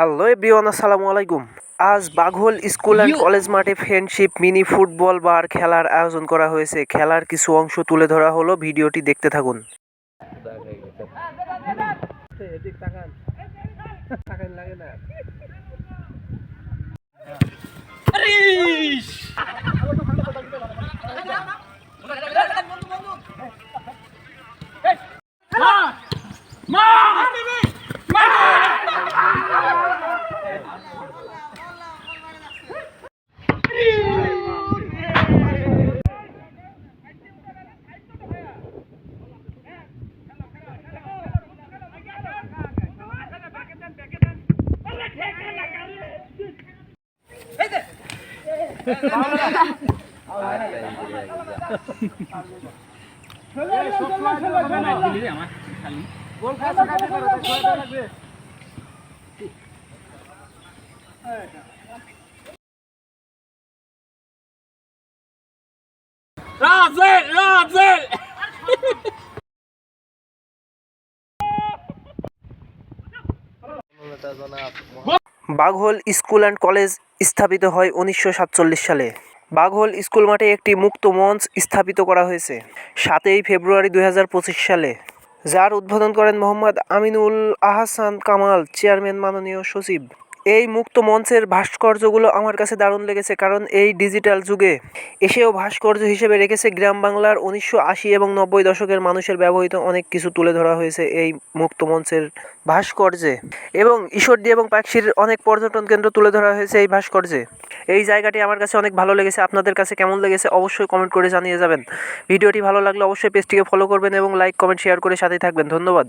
Hello everyone, আসসালামু আলাইকুম। আজ বাঘোল স্কুল অ্যান্ড কলেজ মাঠে ফ্রেন্ডশিপ মিনি ফুটবল বার খেলার আয়োজন করা হয়েছে। খেলার কিছু অংশ তুলে ধরা হলো, ভিডিওটি দেখতে থাকুন। বাঘোল স্কুল অ্যান্ড কলেজ স্থাপিত হয় 1947 সালে। বাঘোল স্কুল মাঠে একটি মুক্ত মঞ্চ স্থাপিত করা হয়েছে 7ই ফেব্রুয়ারি 2025 সালে, যার উদ্বোধন করেন মোহাম্মদ আমিনুল আহসান কামাল, চেয়ারম্যান মাননীয় সচিব। এই মুক্ত মঞ্চের ভাস্কর্যগুলো আমার কাছে দারুণ লেগেছে, কারণ এই ডিজিটাল যুগে এসেও ভাস্কর্য হিসেবে রেখেছে গ্রাম বাংলার 1980 এবং 90 দশকের মানুষের ব্যবহৃত অনেক কিছু তুলে ধরা হয়েছে এই মুক্ত মঞ্চের ভাস্কর্যে, এবং ঈশ্বরদী এবং পাকশির অনেক পর্যটন কেন্দ্র তুলে ধরা হয়েছে এই ভাস্কর্যে। এই জায়গাটি আমার কাছে অনেক ভালো লেগেছে। আপনাদের কাছে কেমন লেগেছে অবশ্যই কমেন্ট করে জানিয়ে যাবেন। ভিডিওটি ভালো লাগলে অবশ্যই পেজটিকে ফলো করবেন এবং লাইক কমেন্ট শেয়ার করে সাথেই থাকবেন। ধন্যবাদ।